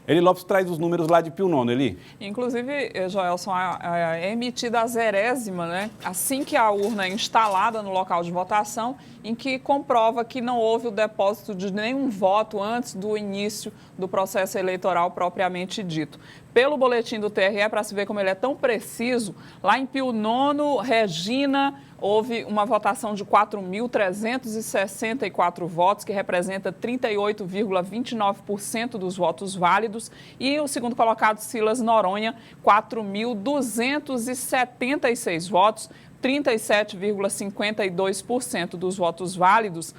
Eli Lopes traz os números lá de Pio Nono, Eli. Inclusive, Joelson, é emitida a 0ª, né? Assim que a urna é instalada no local de votação, em que comprova que não houve o depósito de nenhum voto antes do início do processo eleitoral propriamente dito. Pelo boletim do TRE, para se ver como ele é tão preciso, lá em Pio Nono, Regina, houve uma votação de 4.364 votos, que representa 38,29% dos votos válidos. E o segundo colocado, Silas Noronha, 4.276 votos, 37,52% dos votos válidos.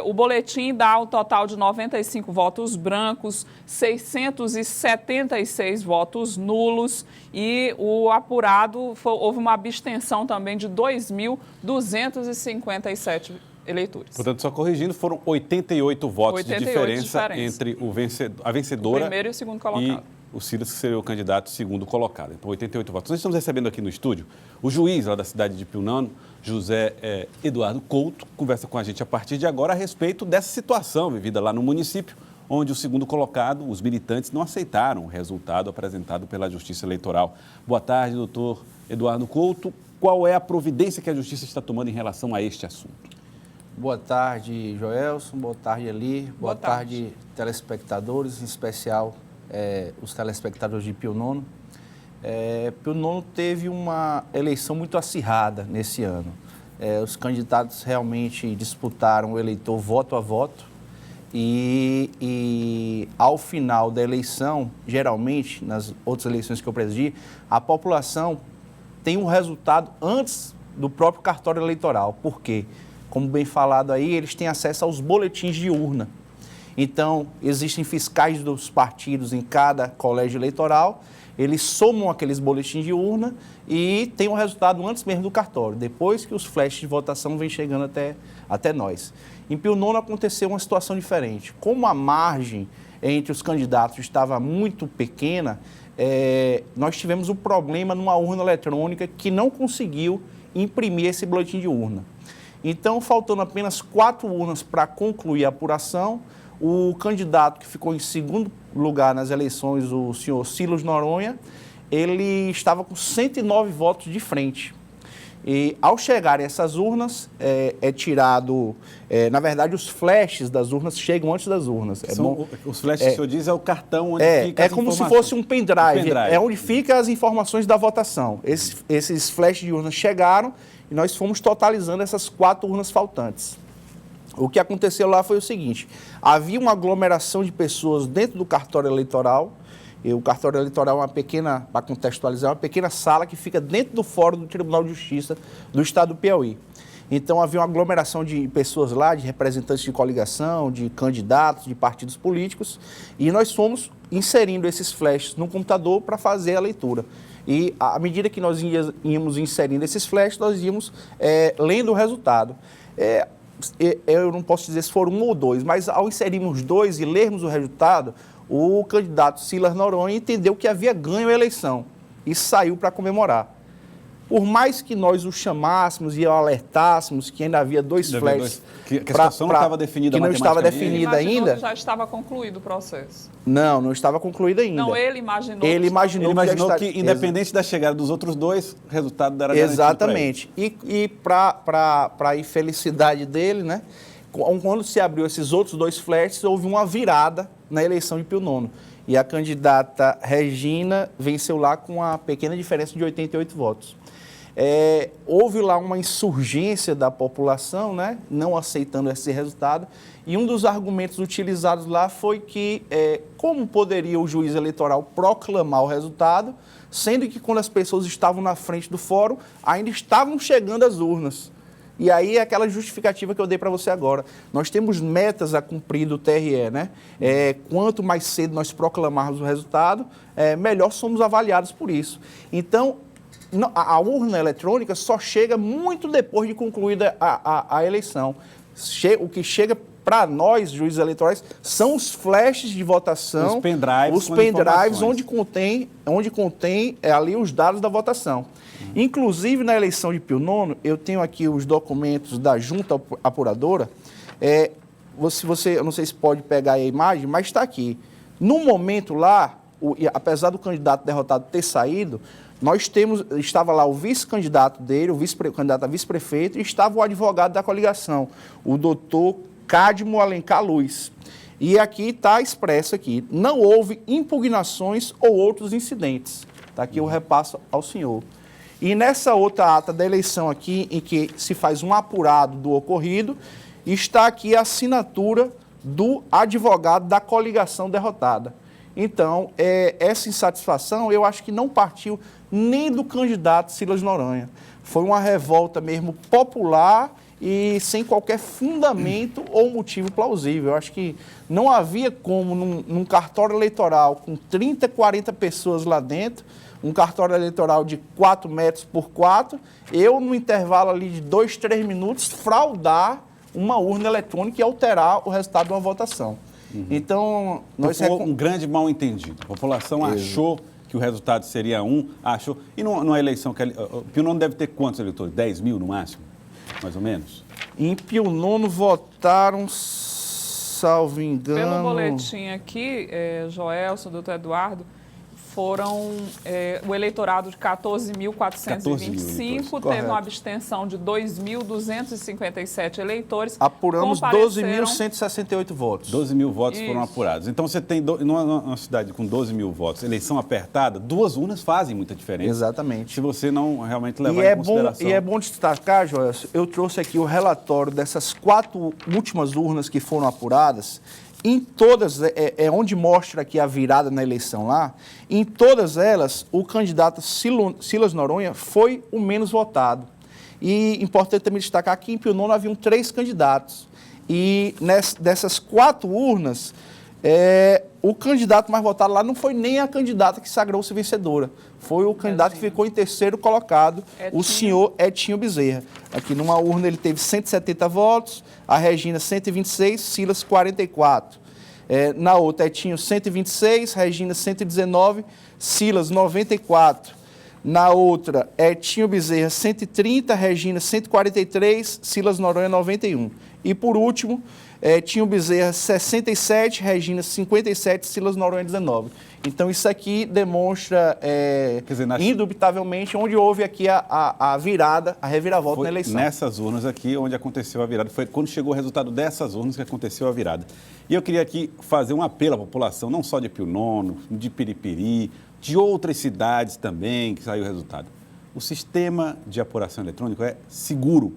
O boletim dá o total de 95 votos brancos, 676 votos nulos e o apurado, houve uma abstenção também de 2.257 eleitores. Portanto, só corrigindo, foram 88 votos de diferença entre a vencedora, o primeiro e o segundo colocado. E o Silas, que seria o candidato segundo colocado. Então, 88 votos. Nós estamos recebendo aqui no estúdio o juiz lá da cidade de Pio Nono, José Eduardo Couto, conversa com a gente a partir de agora a respeito dessa situação vivida lá no município, onde o segundo colocado, os militantes, não aceitaram o resultado apresentado pela Justiça Eleitoral. Boa tarde, doutor Eduardo Couto. Qual é a providência que a Justiça está tomando em relação a este assunto? Boa tarde, Joelson. Boa tarde, Eli. Boa tarde, telespectadores, em especial os telespectadores de Pio Nono. Pio Nono teve uma eleição muito acirrada nesse ano. Os candidatos realmente disputaram o eleitor voto a voto e ao final da eleição, geralmente, nas outras eleições que eu presidi, a população tem um resultado antes do próprio cartório eleitoral. Por quê? Como bem falado aí, eles têm acesso aos boletins de urna. Então, existem fiscais dos partidos em cada colégio eleitoral, eles somam aqueles boletins de urna e tem o resultado antes mesmo do cartório, depois que os flashes de votação vêm chegando até nós. Em Pio Nono aconteceu uma situação diferente. Como a margem entre os candidatos estava muito pequena, nós tivemos um problema numa urna eletrônica que não conseguiu imprimir esse boletim de urna. Então, faltando apenas 4 urnas para concluir a apuração, o candidato que ficou em segundo lugar nas eleições, o senhor Silas Noronha, ele estava com 109 votos de frente. E ao chegarem essas urnas, tirado... na verdade, os flashes das urnas chegam antes das urnas. Os flashes que o senhor diz é o cartão onde fica as informações. É como se fosse um pendrive. É onde ficam as informações da votação. Esses flashes de urnas chegaram e nós fomos totalizando essas 4 urnas faltantes. O que aconteceu lá foi o seguinte: havia uma aglomeração de pessoas dentro do cartório eleitoral. E o cartório eleitoral é uma pequena, para contextualizar, uma pequena sala que fica dentro do fórum do Tribunal de Justiça do Estado do Piauí. Então, havia uma aglomeração de pessoas lá, de representantes de coligação, de candidatos, de partidos políticos, e nós fomos inserindo esses flashes no computador para fazer a leitura. E à medida que nós íamos inserindo esses flashes, nós íamos lendo o resultado. Eu não posso dizer se foram 1 ou 2, mas ao inserirmos 2 e lermos o resultado, o candidato Silas Noronha entendeu que havia ganho a eleição e saiu para comemorar. Por mais que nós o chamássemos e o alertássemos que ainda havia 2 flashes... Que a situação não estava definida que não estava definida ainda. Que já estava concluído o processo. Não estava concluído ainda. Não, ele imaginou. Ele imaginou que independente da chegada dos outros 2, o resultado era garantido. Exatamente. E para a infelicidade dele, né? Quando se abriu esses outros 2 flashes, houve uma virada na eleição de Pio Nono. E a candidata Regina venceu lá com uma pequena diferença de 88 votos. Houve lá uma insurgência da população, né, não aceitando esse resultado, e um dos argumentos utilizados lá foi que como poderia o juiz eleitoral proclamar o resultado, sendo que quando as pessoas estavam na frente do fórum, ainda estavam chegando as urnas. E aí é aquela justificativa que eu dei para você agora. Nós temos metas a cumprir do TRE, né? Quanto mais cedo nós proclamarmos o resultado, melhor somos avaliados por isso. Então, a urna eletrônica só chega muito depois de concluída a eleição. O que chega para nós, juízes eleitorais, são os flashes de votação, os pendrives onde contém ali os dados da votação. Inclusive, na eleição de Pio Nono, eu tenho aqui os documentos da junta apuradora. Eu não sei se pode pegar a imagem, mas está aqui. No momento lá, apesar do candidato derrotado ter saído, estava lá o vice-candidato dele, o candidato a vice-prefeito, e estava o advogado da coligação, o doutor Cadmo Alencar Luz. E aqui está expresso aqui, não houve impugnações ou outros incidentes. Está aqui eu repasso ao senhor. E nessa outra ata da eleição aqui, em que se faz um apurado do ocorrido, está aqui a assinatura do advogado da coligação derrotada. Então, essa insatisfação, eu acho que não partiu nem do candidato Silas Noronha. Foi uma revolta mesmo popular e sem qualquer fundamento ou motivo plausível. Eu acho que não havia como, num cartório eleitoral com 30, 40 pessoas lá dentro, um cartório eleitoral de 4 metros por 4, eu, no intervalo ali de 2, 3 minutos, fraudar uma urna eletrônica e alterar o resultado de uma votação. Então, nós... Foi um grande mal-entendido. A população achou que o resultado seria achou... E numa eleição que... Pio Nono deve ter quantos eleitores? 10 mil no máximo? Mais ou menos? Em Pio Nono votaram, salvo engano... Pelo boletim aqui, Joelson, doutor Eduardo, foram o eleitorado de 14.425, teve uma abstenção de 2.257 eleitores. Apuramos 12.168 votos. 12 mil votos foram apurados. Então, você tem, numa cidade com 12 mil votos, eleição apertada, 2 urnas fazem muita diferença. Exatamente. Se você não realmente levar em consideração. E é bom destacar, Joelson, eu trouxe aqui o relatório dessas 4 últimas urnas que foram apuradas. Em todas, onde mostra aqui a virada na eleição lá, em todas elas, o candidato Silas Noronha foi o menos votado. E importante também destacar que em Pio Nono haviam 3 candidatos. E dessas 4 urnas, o candidato mais votado lá não foi nem a candidata que sagrou-se vencedora. Foi o candidato que ficou em terceiro colocado, o senhor Etinho Bezerra. Aqui numa urna ele teve 170 votos, a Regina 126, Silas 44. Na outra, Etinho 126, Regina 119, Silas 94. Na outra, Etinho Bezerra 130, Regina 143, Silas Noronha 91. E por último, Etinho Bezerra 67, Regina 57, Silas Noronha 19. Então isso aqui demonstra, indubitavelmente, onde houve aqui a virada, a reviravolta na eleição. Nessas urnas aqui onde aconteceu a virada, foi quando chegou o resultado dessas urnas que aconteceu a virada. E eu queria aqui fazer um apelo à população, não só de Pio Nono, de Piripiri, de outras cidades também que saiu o resultado. O sistema de apuração eletrônico é seguro,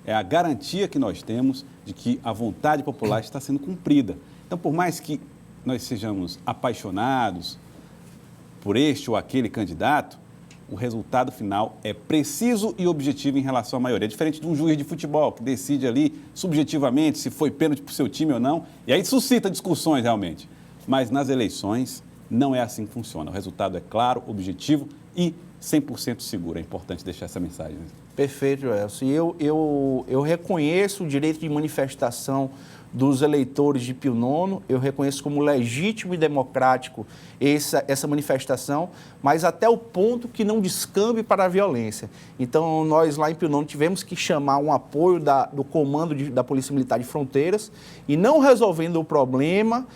é a garantia que nós temos de que a vontade popular está sendo cumprida. Então, por mais que nós sejamos apaixonados por este ou aquele candidato, o resultado final é preciso e objetivo em relação à maioria. É diferente de um juiz de futebol que decide ali subjetivamente se foi pênalti para o seu time ou não, e aí suscita discussões realmente. Mas nas eleições não é assim que funciona. O resultado é claro, objetivo e 100% seguro. É importante deixar essa mensagem. Perfeito, Joelson. E eu reconheço o direito de manifestação dos eleitores de Pio Nono, eu reconheço como legítimo e democrático essa manifestação, mas até o ponto que não descambe para a violência. Então, nós lá em Pio Nono tivemos que chamar um apoio do comando da Polícia Militar de Fronteiras e, não resolvendo o problema,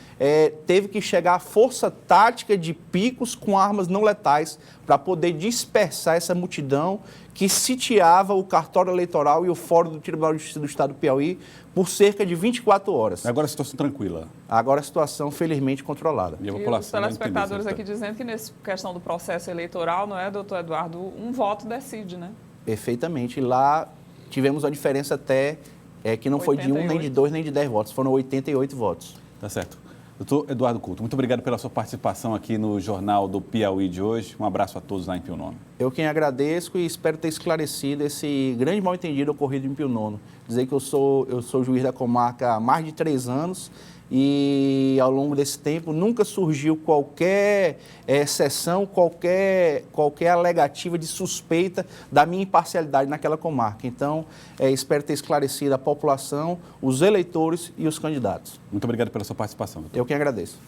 teve que chegar a força tática de picos com armas não letais para poder dispersar essa multidão que sitiava o cartório eleitoral e o fórum do Tribunal de Justiça do Estado do Piauí por cerca de 24 horas. Agora a situação tranquila. Agora a situação, felizmente, controlada. E os telespectadores aqui dizendo que nessa questão do processo eleitoral, não é, doutor Eduardo, um voto decide, né? Perfeitamente. Lá tivemos a diferença até que não 88. Foi de 1, nem de 2, nem de 10 votos. Foram 88 votos. Tá certo. Doutor Eduardo Couto, muito obrigado pela sua participação aqui no Jornal do Piauí de hoje. Um abraço a todos lá em Pio Nono. Eu quem agradeço e espero ter esclarecido esse grande mal-entendido ocorrido em Pio Nono. Dizer que eu sou juiz da comarca há mais de 3 anos e ao longo desse tempo nunca surgiu qualquer exceção, qualquer alegativa de suspeita da minha imparcialidade naquela comarca. Então, espero ter esclarecido a população, os eleitores e os candidatos. Muito obrigado pela sua participação, doutor. Eu quem agradeço.